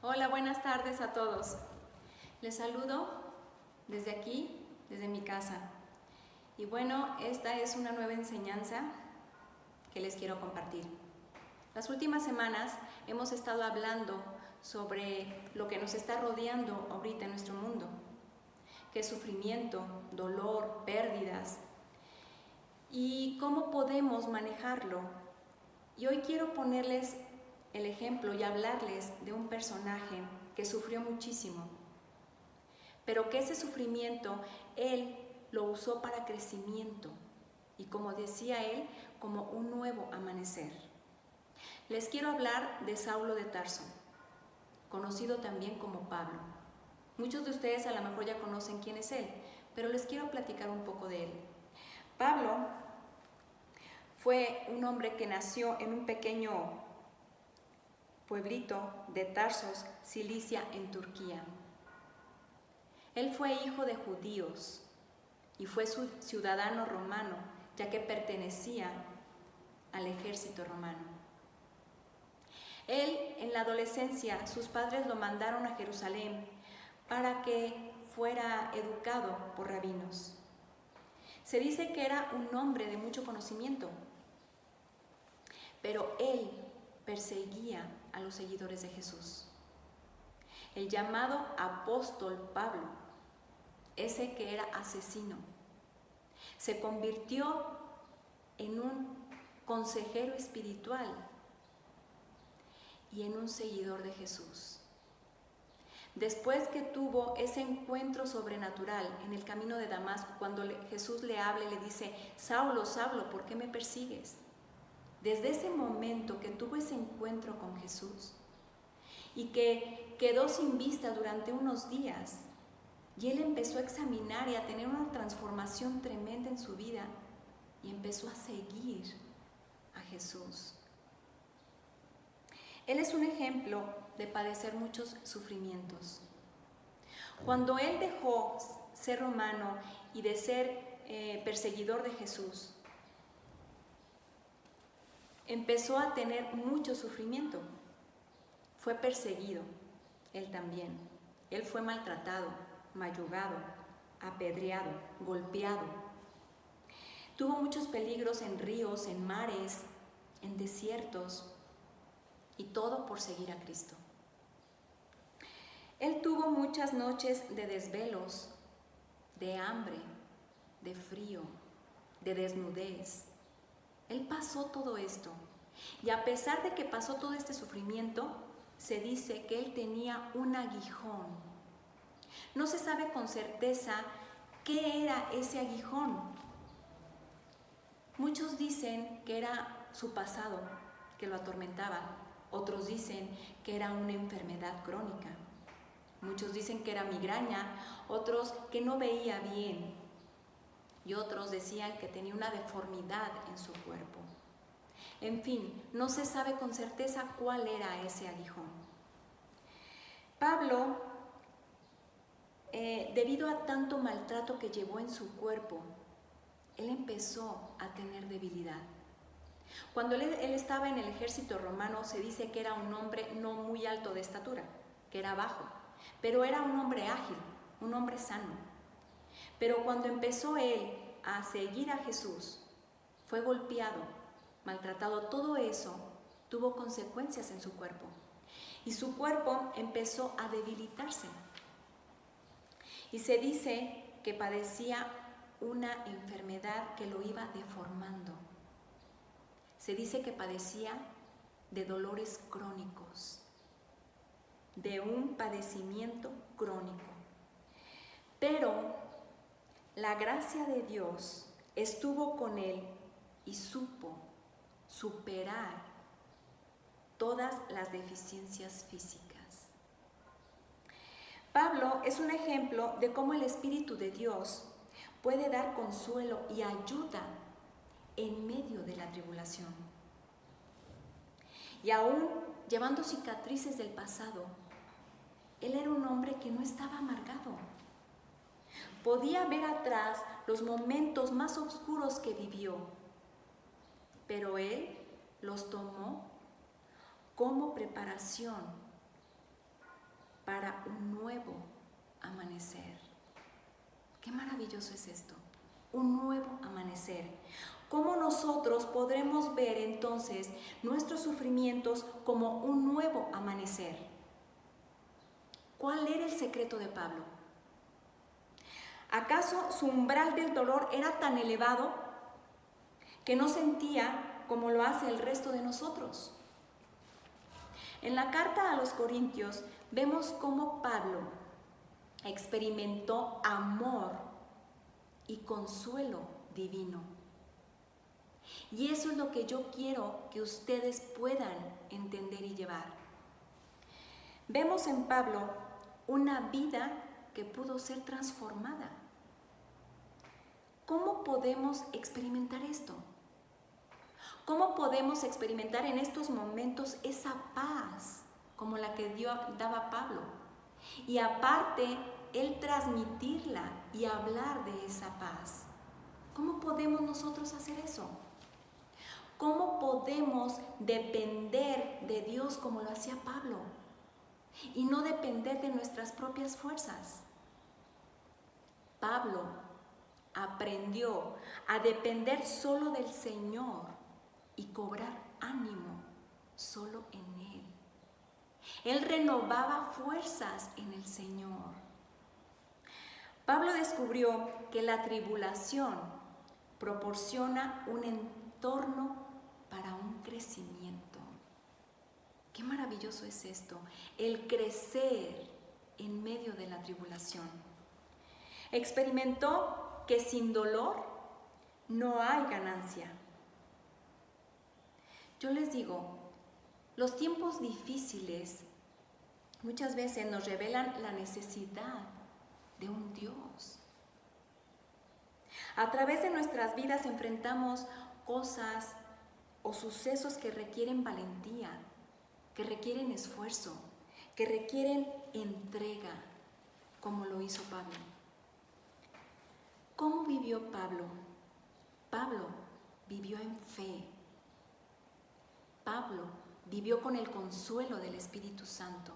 Hola, buenas tardes a todos. Les saludo desde aquí, desde mi casa. Y bueno, esta es una nueva enseñanza que les quiero compartir. Las últimas semanas hemos estado hablando sobre lo que nos está rodeando ahorita en nuestro mundo, que es sufrimiento, dolor, pérdidas, y cómo podemos manejarlo. Y hoy quiero ponerles el ejemplo y hablarles de un personaje que sufrió muchísimo, pero que ese sufrimiento él lo usó para crecimiento y, como decía él, como un nuevo amanecer. Les quiero hablar de Saulo de Tarso, conocido también como Pablo. Muchos de ustedes a lo mejor ya conocen quién es él, pero les quiero platicar un poco de él. Pablo fue un hombre que nació en un pequeño pueblito de Tarsos, Cilicia, en Turquía. Él fue hijo de judíos y fue ciudadano romano, ya que pertenecía al ejército romano. Él, en la adolescencia, sus padres lo mandaron a Jerusalén para que fuera educado por rabinos. Se dice que era un hombre de mucho conocimiento, pero él perseguía a los seguidores de Jesús. El llamado apóstol Pablo, ese que era asesino, se convirtió en un consejero espiritual y en un seguidor de Jesús. Después que tuvo ese encuentro sobrenatural en el camino de Damasco, cuando Jesús le habla y le dice: Saulo, Saulo, ¿por qué me persigues? Desde ese momento que tuvo ese encuentro con Jesús y que quedó sin vista durante unos días, y él empezó a examinar y a tener una transformación tremenda en su vida y empezó a seguir a Jesús. Él es un ejemplo de padecer muchos sufrimientos. Cuando él dejó ser romano y de ser perseguidor de Jesús, empezó a tener mucho sufrimiento. Fue perseguido, él también. Él fue maltratado, mayugado, apedreado, golpeado. Tuvo muchos peligros en ríos, en mares, en desiertos, y todo por seguir a Cristo. Él tuvo muchas noches de desvelos, de hambre, de frío, de desnudez. Él pasó todo esto. Y a pesar de que pasó todo este sufrimiento, se dice que él tenía un aguijón. No se sabe con certeza qué era ese aguijón. Muchos dicen que era su pasado que lo atormentaba. Otros dicen que era una enfermedad crónica. Muchos dicen que era migraña, otros que no veía bien. Y otros decían que tenía una deformidad en su cuerpo. En fin, no se sabe con certeza cuál era ese aguijón. Pablo, debido a tanto maltrato que llevó en su cuerpo, él empezó a tener debilidad. Cuando él estaba en el ejército romano, se dice que era un hombre no muy alto de estatura, que era bajo, pero era un hombre ágil, un hombre sano. Pero cuando empezó él a seguir a Jesús, fue golpeado, maltratado. Todo eso tuvo consecuencias en su cuerpo. Y su cuerpo empezó a debilitarse. Y se dice que padecía una enfermedad que lo iba deformando. Se dice que padecía de dolores crónicos, de un padecimiento crónico. Pero la gracia de Dios estuvo con él y supo superar todas las deficiencias físicas. Pablo es un ejemplo de cómo el Espíritu de Dios puede dar consuelo y ayuda en medio de la tribulación. Y aún llevando cicatrices del pasado, él era un hombre que no estaba amargado. Podía ver atrás los momentos más oscuros que vivió, pero él los tomó como preparación para un nuevo amanecer. Qué maravilloso es esto, un nuevo amanecer. ¿Cómo nosotros podremos ver entonces nuestros sufrimientos como un nuevo amanecer? ¿Cuál era el secreto de Pablo? ¿Acaso su umbral del dolor era tan elevado que no sentía como lo hace el resto de nosotros? En la carta a los Corintios vemos cómo Pablo experimentó amor y consuelo divino. Y eso es lo que yo quiero que ustedes puedan entender y llevar. Vemos en Pablo una vida que pudo ser transformada. ¿Cómo podemos experimentar esto? ¿Cómo podemos experimentar en estos momentos esa paz como la que daba Pablo? Y aparte, él transmitirla y hablar de esa paz. ¿Cómo podemos nosotros hacer eso? ¿Cómo podemos depender de Dios como lo hacía Pablo? Y no depender de nuestras propias fuerzas. Pablo aprendió a depender solo del Señor y cobrar ánimo solo en Él. Él renovaba fuerzas en el Señor. Pablo descubrió que la tribulación proporciona un entorno para un crecimiento. Qué maravilloso es esto, el crecer en medio de la tribulación. Experimentó que sin dolor no hay ganancia. Yo les digo, los tiempos difíciles muchas veces nos revelan la necesidad de un Dios. A través de nuestras vidas enfrentamos cosas o sucesos que requieren valentía, que requieren esfuerzo, que requieren entrega, como lo hizo Pablo. ¿Cómo vivió Pablo? Pablo vivió en fe. Pablo vivió con el consuelo del Espíritu Santo.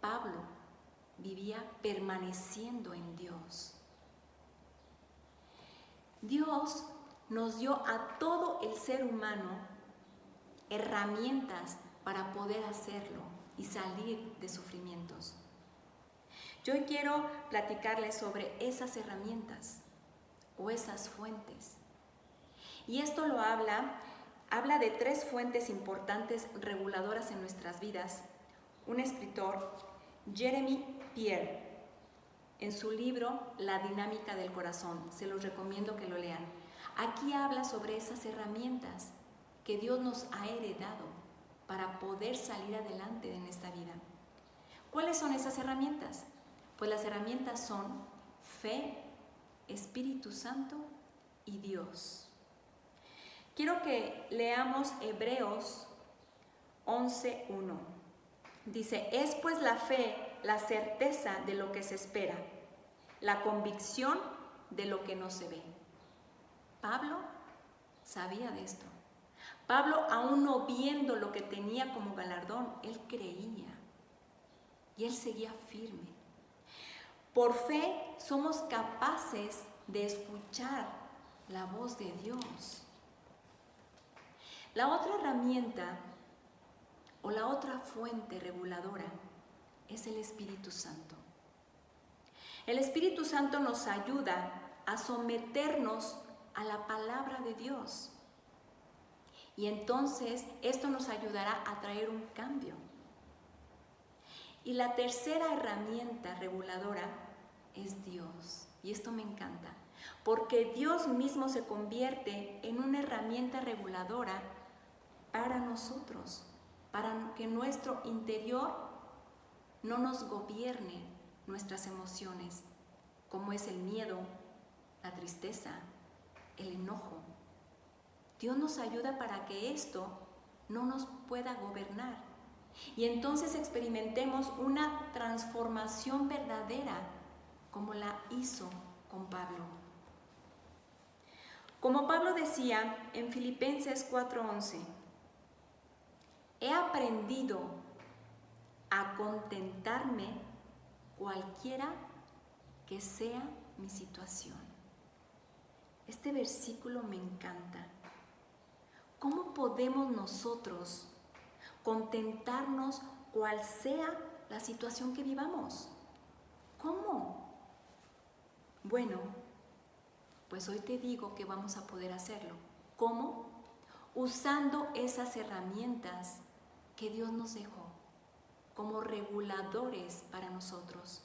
Pablo vivía permaneciendo en Dios. Dios nos dio a todo el ser humano herramientas para poder hacerlo y salir de sufrimientos. Yo hoy quiero platicarles sobre esas herramientas o esas fuentes. Y esto lo habla de 3 fuentes importantes reguladoras en nuestras vidas. Un escritor, Jeremy Pierre, en su libro La dinámica del corazón, se los recomiendo que lo lean. Aquí habla sobre esas herramientas que Dios nos ha heredado para poder salir adelante en esta vida. ¿Cuáles son esas herramientas? Pues las herramientas son fe, Espíritu Santo y Dios. Quiero que leamos Hebreos 11:1. Dice, es pues la fe la certeza de lo que se espera, la convicción de lo que no se ve. Pablo sabía de esto. Pablo, aún no viendo lo que tenía como galardón, él creía y él seguía firme. Por fe somos capaces de escuchar la voz de Dios. La otra herramienta o la otra fuente reguladora es el Espíritu Santo. El Espíritu Santo nos ayuda a someternos a la palabra de Dios. Y entonces esto nos ayudará a traer un cambio. Y la tercera herramienta reguladora es Dios. Y esto me encanta, porque Dios mismo se convierte en una herramienta reguladora para nosotros, para que nuestro interior no nos gobierne nuestras emociones, como es el miedo, la tristeza, el enojo. Dios nos ayuda para que esto no nos pueda gobernar y entonces experimentemos una transformación verdadera como la hizo con Pablo. Como Pablo decía en Filipenses 4:11, he aprendido a contentarme ayudarme cualquiera que sea mi situación. Este versículo me encanta. ¿Cómo podemos nosotros contentarnos cual sea la situación que vivamos? ¿Cómo? Bueno, pues hoy te digo que vamos a poder hacerlo. ¿Cómo? Usando esas herramientas que Dios nos dejó como reguladores para nosotros,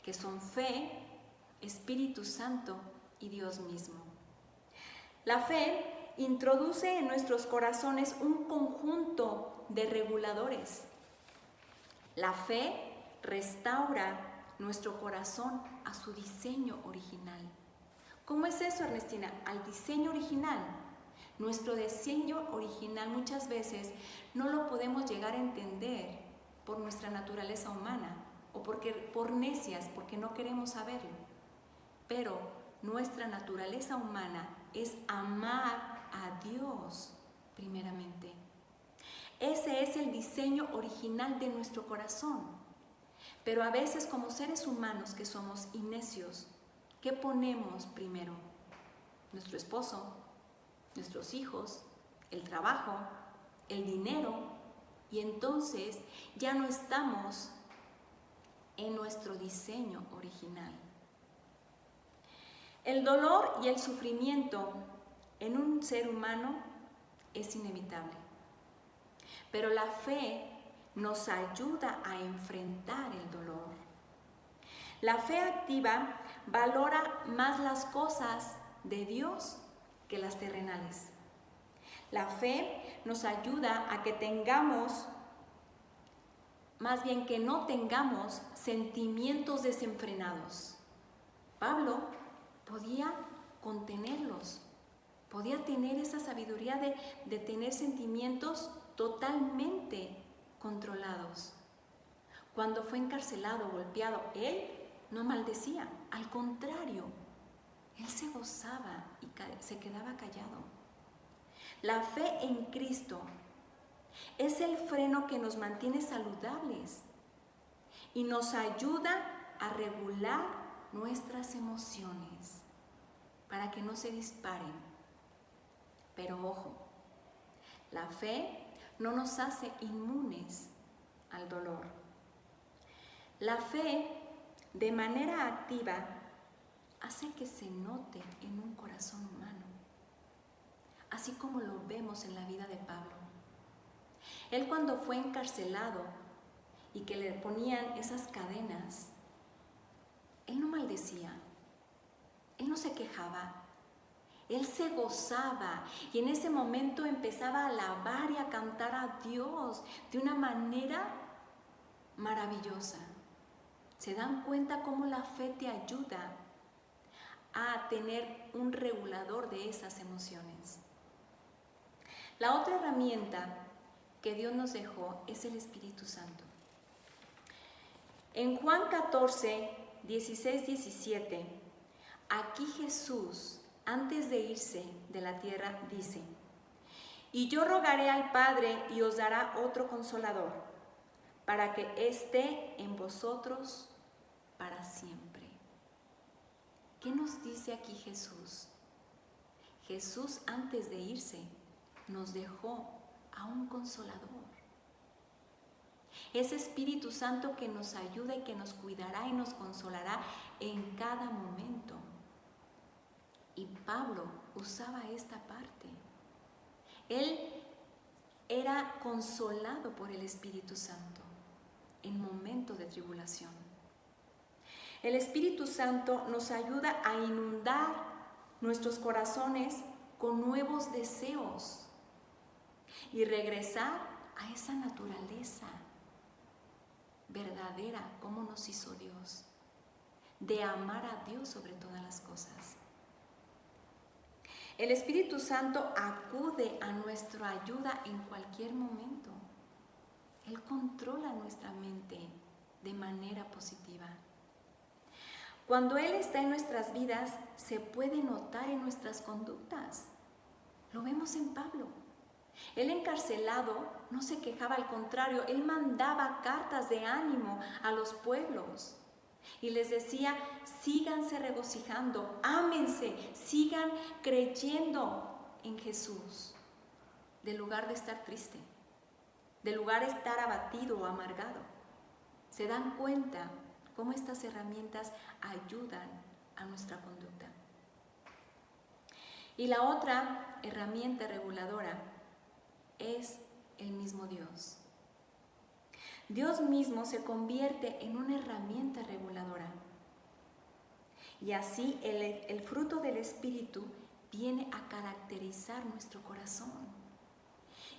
que son fe, Espíritu Santo y Dios mismo. La fe introduce en nuestros corazones un conjunto de reguladores. La fe restaura nuestro corazón a su diseño original. ¿Cómo es eso, Ernestina? Al diseño original. Nuestro diseño original muchas veces no lo podemos llegar a entender por nuestra naturaleza humana o por necias, porque no queremos saberlo. Pero nuestra naturaleza humana es amar a Dios primeramente. Ese es el diseño original de nuestro corazón. Pero a veces como seres humanos que somos innecios, ¿qué ponemos primero? Nuestro esposo, nuestros hijos, el trabajo, el dinero, y entonces ya no estamos en nuestro diseño original. El dolor y el sufrimiento en un ser humano es inevitable, pero la fe nos ayuda a enfrentar el dolor. La fe activa valora más las cosas de Dios que las terrenales. La fe nos ayuda a que no tengamos sentimientos desenfrenados. Pablo podía contenerlos, podía tener esa sabiduría de tener sentimientos totalmente controlados. Cuando fue encarcelado, golpeado, él no maldecía, al contrario, él se gozaba y se quedaba callado. La fe en Cristo es el freno que nos mantiene saludables y nos ayuda a regular nuestras emociones para que no se disparen. Pero ojo, la fe no nos hace inmunes al dolor. La fe, de manera activa, hace que se note en un corazón humano, así como lo vemos en la vida de Pablo. Él, cuando fue encarcelado y que le ponían esas cadenas, él no maldecía, él no se quejaba, él se gozaba y en ese momento empezaba a alabar y a cantar a Dios de una manera maravillosa. ¿Se dan cuenta cómo la fe te ayuda a tener un regulador de esas emociones? La otra herramienta que Dios nos dejó es el Espíritu Santo. En Juan 14, 16, 17, aquí Jesús, antes de irse de la tierra, dice: y yo rogaré al Padre y os dará otro consolador, para que esté en vosotros para siempre. ¿Qué nos dice aquí Jesús? Jesús, antes de irse, nos dejó a un consolador. Ese Espíritu Santo que nos ayuda y que nos cuidará y nos consolará en cada momento. Y Pablo usaba esta parte. Él era consolado por el Espíritu Santo en momentos de tribulación. El Espíritu Santo nos ayuda a inundar nuestros corazones con nuevos deseos y regresar a esa naturaleza verdadera como nos hizo Dios, de amar a Dios sobre todas las cosas. El Espíritu Santo acude a nuestra ayuda en cualquier momento. Él controla nuestra mente de manera positiva. Cuando Él está en nuestras vidas, se puede notar en nuestras conductas. Lo vemos en Pablo. Él encarcelado no se quejaba, al contrario, él mandaba cartas de ánimo a los pueblos y les decía: síganse regocijando, ámense, sigan creyendo en Jesús, de lugar de estar triste, de lugar de estar abatido o amargado. ¿Se dan cuenta cómo estas herramientas ayudan a nuestra conducta? Y la otra herramienta reguladora es el mismo Dios. Dios mismo se convierte en una herramienta reguladora. Y así el fruto del Espíritu viene a caracterizar nuestro corazón.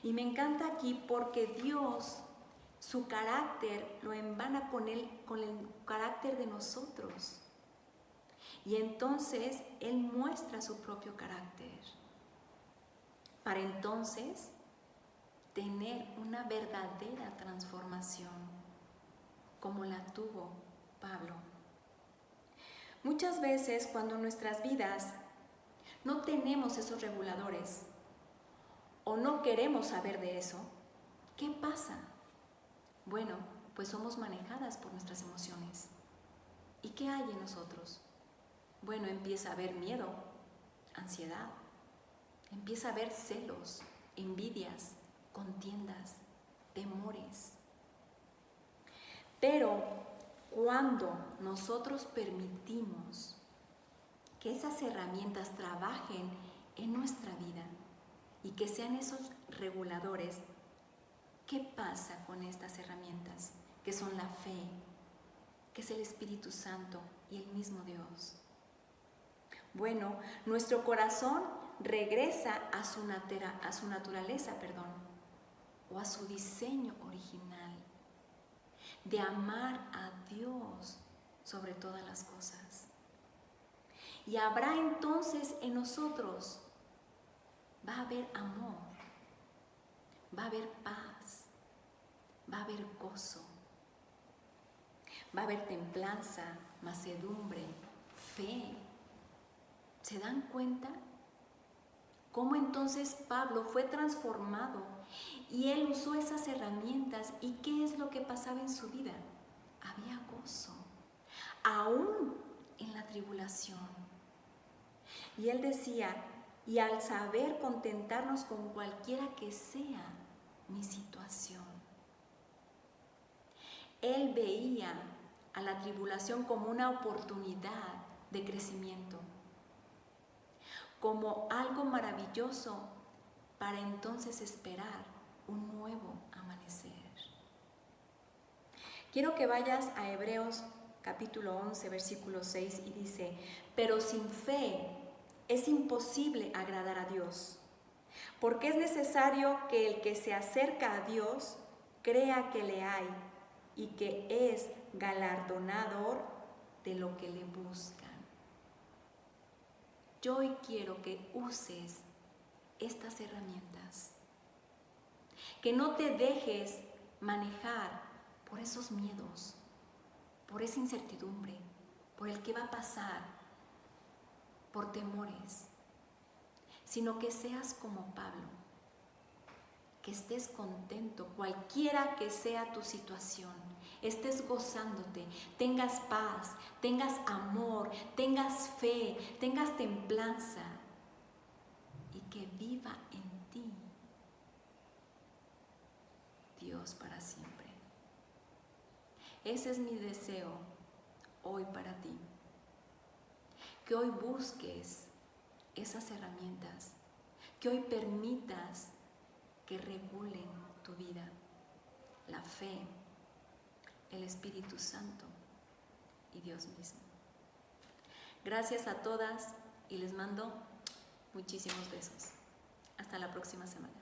Y me encanta aquí porque Dios, su carácter lo embana con el carácter de nosotros. Y entonces Él muestra su propio carácter, para entonces tener una verdadera transformación, como la tuvo Pablo. Muchas veces cuando en nuestras vidas no tenemos esos reguladores o no queremos saber de eso, ¿qué pasa? Bueno, pues somos manejadas por nuestras emociones. ¿Y qué hay en nosotros? Bueno, empieza a haber miedo, ansiedad, empieza a haber celos, envidias, contiendas, temores. Pero cuando nosotros permitimos que esas herramientas trabajen en nuestra vida y que sean esos reguladores, ¿qué pasa con estas herramientas? Que son la fe, que es el Espíritu Santo y el mismo Dios. Bueno, nuestro corazón regresa a su naturaleza, o a su diseño original, de amar a Dios sobre todas las cosas. Y habrá entonces en nosotros, va a haber amor, va a haber paz, va a haber gozo, va a haber templanza, mansedumbre, fe. ¿Se dan cuenta? Cómo entonces Pablo fue transformado y él usó esas herramientas. ¿Y qué es lo que pasaba en su vida? Había gozo, aún en la tribulación. Y él decía: y al saber contentarnos con cualquiera que sea mi situación. Él veía a la tribulación como una oportunidad de crecimiento, como algo maravilloso para entonces esperar un nuevo amanecer. Quiero que vayas a Hebreos capítulo 11, versículo 6 y dice: pero sin fe es imposible agradar a Dios, porque es necesario que el que se acerca a Dios crea que le hay y que es galardonador de lo que le buscan. Yo hoy quiero que uses estas herramientas, que no te dejes manejar por esos miedos, por esa incertidumbre, por el qué va a pasar, por temores, sino que seas como Pablo, que estés contento cualquiera que sea tu situación, estés gozándote, tengas paz, tengas amor, tengas fe, tengas templanza y que viva en ti Dios para siempre. Ese es mi deseo hoy para ti, que hoy busques esas herramientas, que hoy permitas que regulen tu vida, la fe, el Espíritu Santo y Dios mismo. Gracias a todas y les mando muchísimos besos. Hasta la próxima semana.